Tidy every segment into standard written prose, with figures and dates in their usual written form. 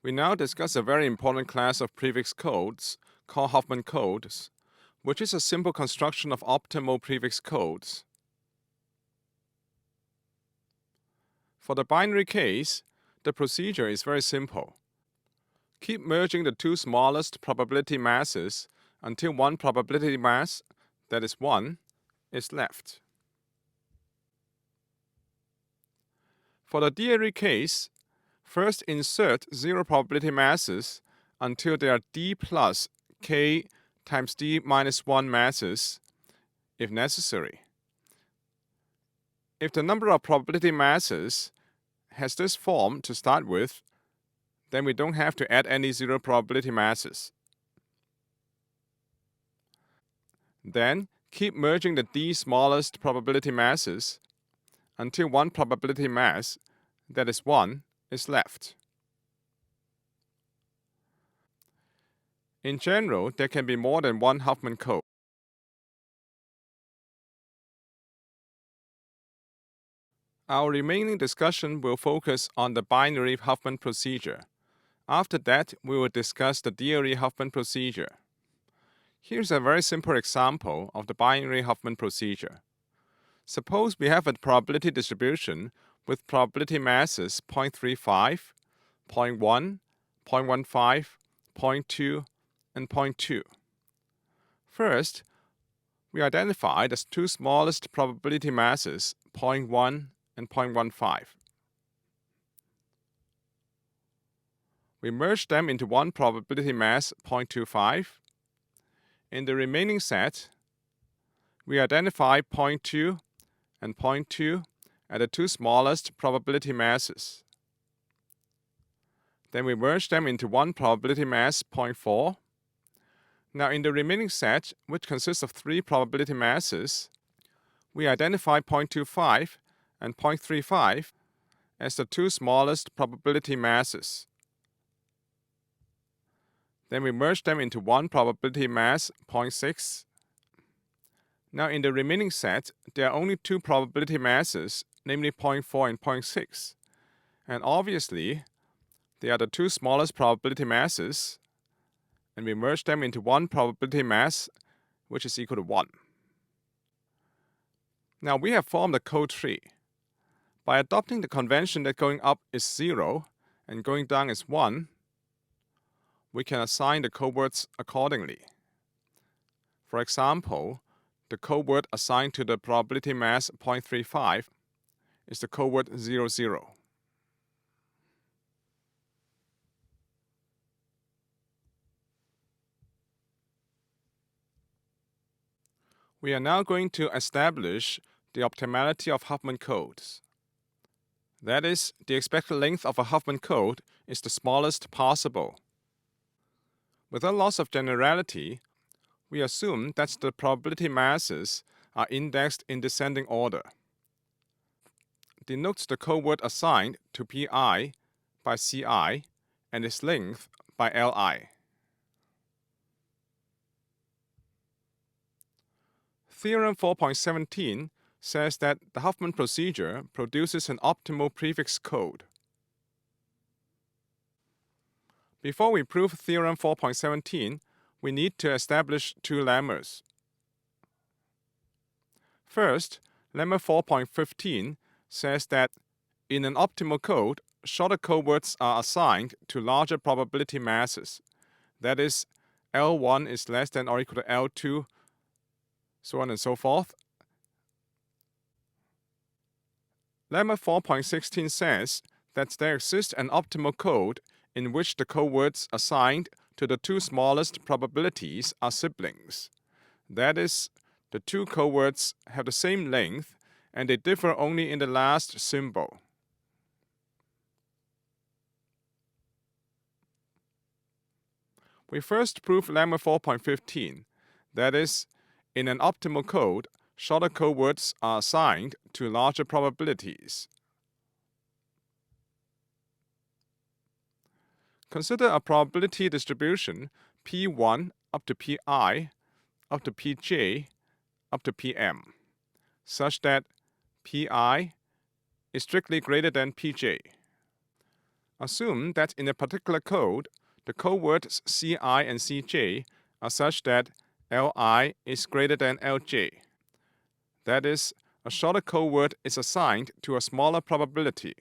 We now discuss a very important class of prefix codes called Huffman codes, which is a simple construction of optimal prefix codes. For the binary case, the procedure is very simple. Keep merging the two smallest probability masses until one probability mass, that is 1, is left. For the D-array case, first insert 0 probability masses until there are d plus k times d minus 1 masses, if necessary. If the number of probability masses has this form to start with, then we don't have to add any 0 probability masses. Then, keep merging the d smallest probability masses until one probability mass, that is 1, is left. In general, there can be more than one Huffman code. Our remaining discussion will focus on the binary Huffman procedure. After that, we will discuss the D-array Huffman procedure. Here's a very simple example of the binary Huffman procedure. Suppose we have a probability distribution with probability masses 0.35, 0.1, 0.15, 0.2, and 0.2. First, we identify the two smallest probability masses, 0.1 and 0.15. We merge them into one probability mass, 0.25. In the remaining set, we identify 0.2 and 0.2 as the two smallest probability masses. Then we merge them into one probability mass, 0.4. Now in the remaining set, which consists of 3 probability masses, we identify 0.25 and 0.35 as the two smallest probability masses. Then we merge them into one probability mass, 0.6. Now in the remaining set, there are only 2 probability masses, namely 0.4 and 0.6. And obviously, they are the two smallest probability masses, and we merge them into one probability mass, which is equal to 1. Now we have formed a code tree. By adopting the convention that going up is 0 and going down is 1, we can assign the code words accordingly. For example, the code word assigned to the probability mass 0.35 is the code word 00. We are now going to establish the optimality of Huffman codes. That is, the expected length of a Huffman code is the smallest possible. Without loss of generality, we assume that the probability masses are indexed in descending order. Denotes the code word assigned to Pi by Ci and its length by Li. Theorem 4.17 says that the Huffman procedure produces an optimal prefix code. Before we prove Theorem 4.17, we need to establish 2 lemmas. First, lemma 4.15 says that in an optimal code, shorter code words are assigned to larger probability masses. That is, L1 is less than or equal to L2, so on and so forth. Lemma 4.16 says that there exists an optimal code in which the code words assigned to the two smallest probabilities are siblings. That is, the two code words have the same length and they differ only in the last symbol. We first prove lemma 4.15. That is, in an optimal code, shorter code words are assigned to larger probabilities. Consider a probability distribution P1 up to Pi up to Pj up to Pm, such that Pi is strictly greater than Pj. Assume that in a particular code, the code words Ci and Cj are such that Li is greater than Lj. That is, a shorter code word is assigned to a smaller probability.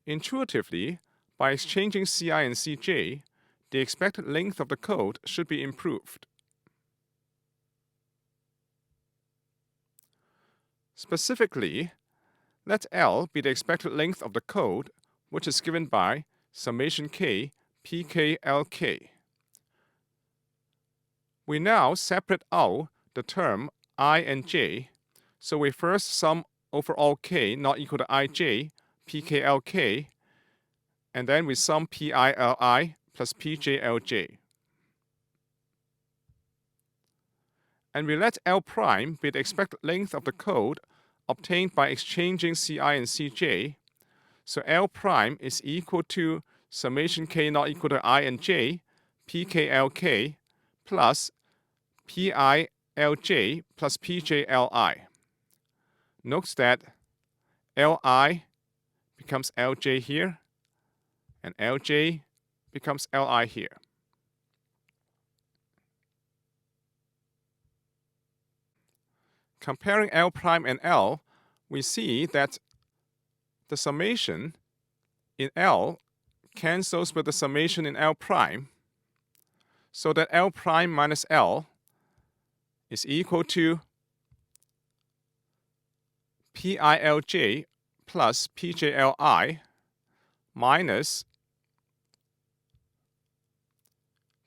Intuitively, by exchanging Ci and Cj, the expected length of the code should be improved. Specifically, let L be the expected length of the code, which is given by summation k pklk. We now separate out the term I and j, so we first sum over all k not equal to ij, pklk, and then we sum pili plus pjlj. And we let L prime be the expected length of the code obtained by exchanging Ci and Cj, so L prime is equal to summation k not equal to I and j, pklk, plus pilj plus pjli. Note that Li becomes Lj here, and Lj becomes Li here. Comparing L prime and L, we see that the summation in L cancels with the summation in L prime, so that L prime minus L is equal to pilj plus pjli minus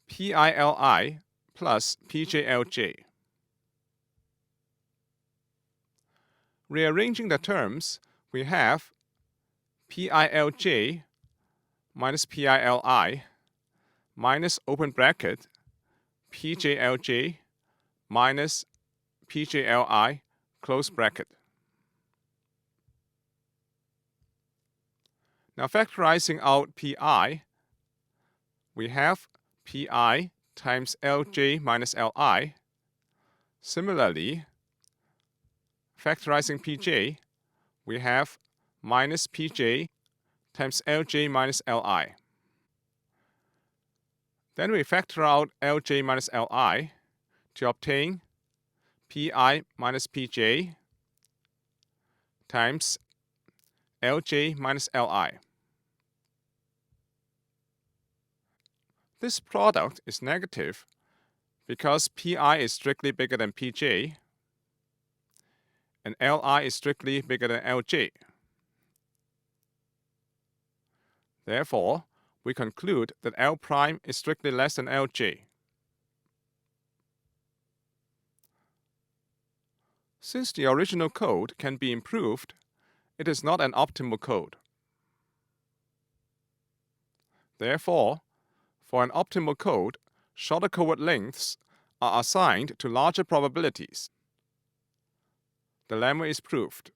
pili plus pjlj. Rearranging the terms, we have pilj minus pili minus open bracket pjlj minus pjli close bracket. Now factorizing out pi, we have pi times lj minus li. Similarly, factorizing pj, we have minus pj times lj minus li. Then we factor out lj minus li to obtain pi minus pj times lj minus li. This product is negative because pi is strictly bigger than pj and li is strictly bigger than lj. Therefore, we conclude that L prime is strictly less than Lj. Since the original code can be improved, it is not an optimal code. Therefore, for an optimal code, shorter code lengths are assigned to larger probabilities. The lemma is proved.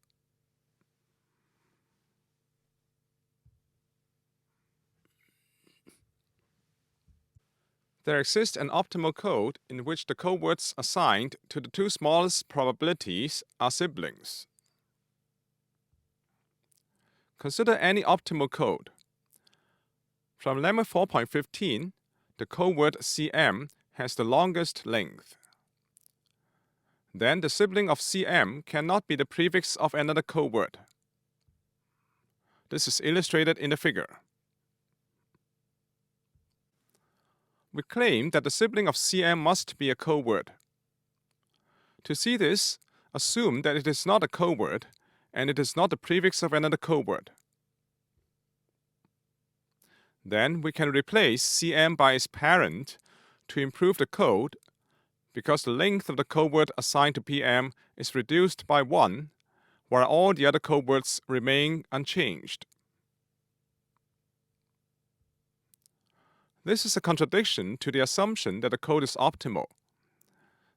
There exists an optimal code in which the code words assigned to the two smallest probabilities are siblings. Consider any optimal code. From lemma 4.15, the code word cm has the longest length. Then the sibling of cm cannot be the prefix of another code word. This is illustrated in the figure. We claim that the sibling of cm must be a code word. To see this, assume that it is not a code word and it is not the prefix of another code word. Then we can replace cm by its parent to improve the code because the length of the code word assigned to pm is reduced by 1, while all the other code words remain unchanged. This is a contradiction to the assumption that the code is optimal.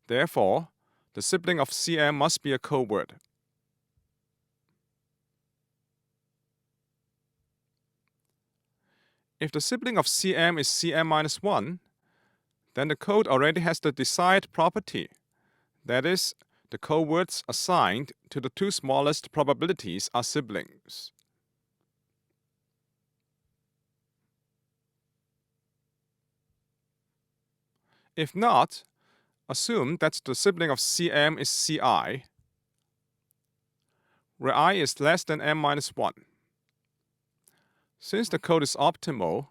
Therefore, the sibling of cm must be a code word. If the sibling of cm is cm minus 1, then the code already has the desired property. That is, the code words assigned to the two smallest probabilities are siblings. If not, assume that the sibling of Cm is Ci, where I is less than m-1. Since the code is optimal,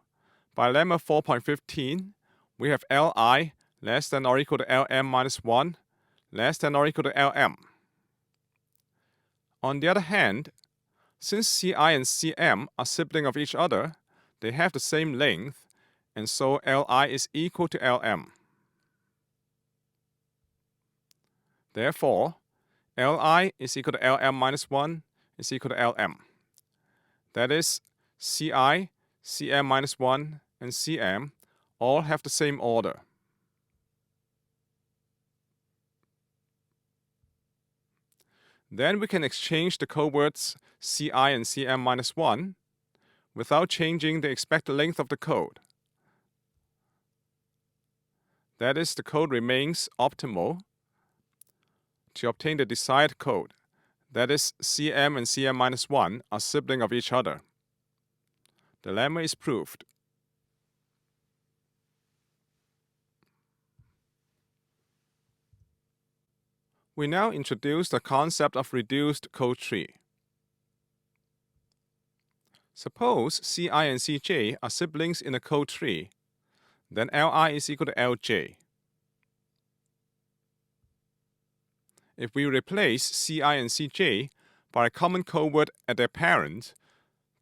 by lemma 4.15, we have Li less than or equal to Lm-1 less than or equal to Lm. On the other hand, since Ci and Cm are siblings of each other, they have the same length, and so Li is equal to Lm. Therefore, Li is equal to Lm-1 is equal to Lm. That is, Ci, Cm-1, and Cm all have the same order. Then we can exchange the code words Ci and Cm-1 without changing the expected length of the code. That is, the code remains optimal to obtain the desired code. That is, Cm and Cm-1 are siblings of each other. The lemma is proved. We now introduce the concept of reduced code tree. Suppose Ci and Cj are siblings in a code tree, then Li is equal to Lj. If we replace Ci and Cj by a common code word at their parent,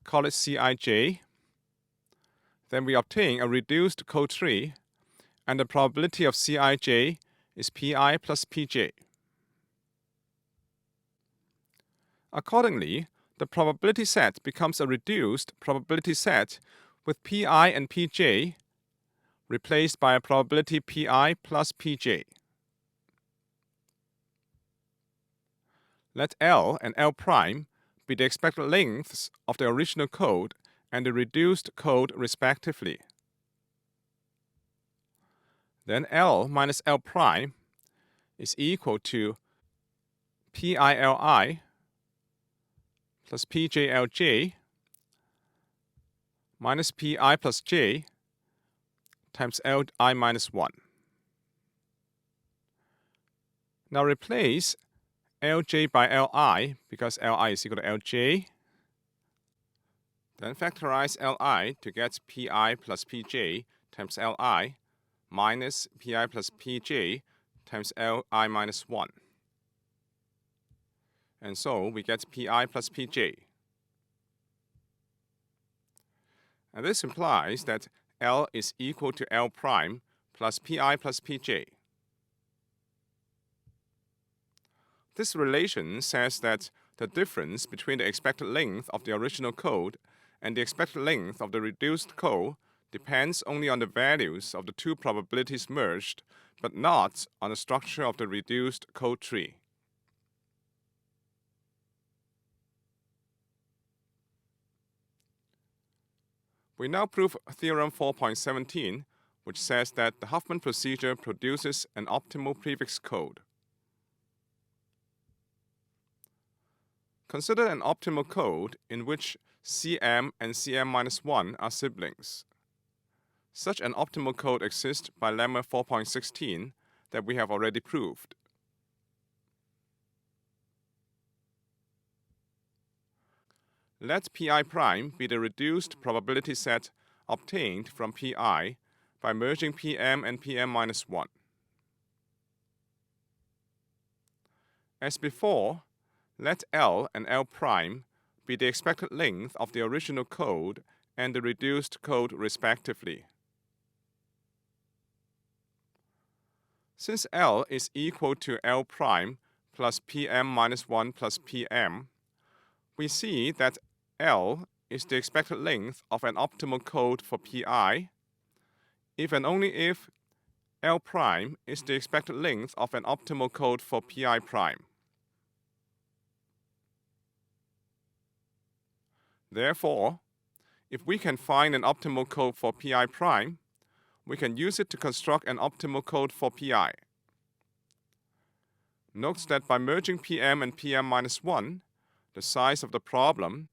call it Cij, then we obtain a reduced code tree, and the probability of Cij is Pi plus Pj. Accordingly, the probability set becomes a reduced probability set with Pi and Pj replaced by a probability Pi plus Pj. Let L and L prime be the expected lengths of the original code and the reduced code respectively. Then L minus L prime is equal to PILI plus PJLJ minus Pi plus J times Li minus 1. Now replace Lj by Li because Li is equal to Lj. Then factorize Li to get Pi plus Pj times Li minus Pi plus Pj times Li minus 1. And so we get Pi plus Pj. And this implies that L is equal to L prime plus Pi plus Pj. This relation says that the difference between the expected length of the original code and the expected length of the reduced code depends only on the values of the two probabilities merged, but not on the structure of the reduced code tree. We now prove theorem 4.17, which says that the Huffman procedure produces an optimal prefix code. Consider an optimal code in which Cm and Cm-1 are siblings. Such an optimal code exists by lemma 4.16 that we have already proved. Let Pi prime be the reduced probability set obtained from Pi by merging Pm and Pm-1. As before, let L and L prime be the expected length of the original code and the reduced code respectively. Since L is equal to L prime plus Pm-1 plus Pm, we see that L is the expected length of an optimal code for Pi, if and only if L prime is the expected length of an optimal code for Pi prime. Therefore, if we can find an optimal code for Pi prime, we can use it to construct an optimal code for Pi. Note that by merging Pm and Pm-1, the size of the problem,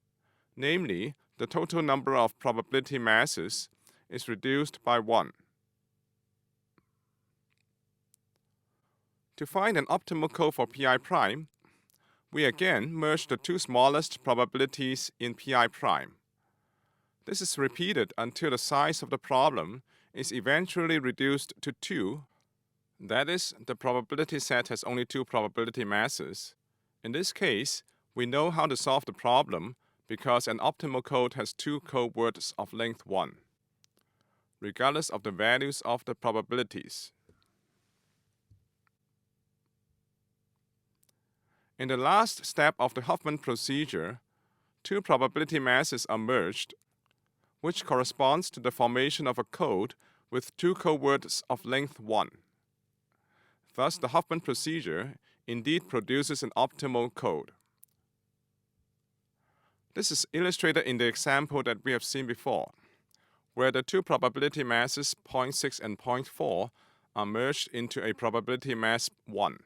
namely the total number of probability masses, is reduced by 1. To find an optimal code for Pi prime, we again merge the two smallest probabilities in Pi prime. This is repeated until the size of the problem is eventually reduced to 2. That is, the probability set has only 2 probability masses. In this case, we know how to solve the problem because an optimal code has 2 code words of length 1, regardless of the values of the probabilities. In the last step of the Huffman procedure, 2 probability masses are merged, which corresponds to the formation of a code with 2 code words of length 1. Thus, the Huffman procedure indeed produces an optimal code. This is illustrated in the example that we have seen before, where the 2 probability masses 0.6 and 0.4 are merged into a probability mass 1.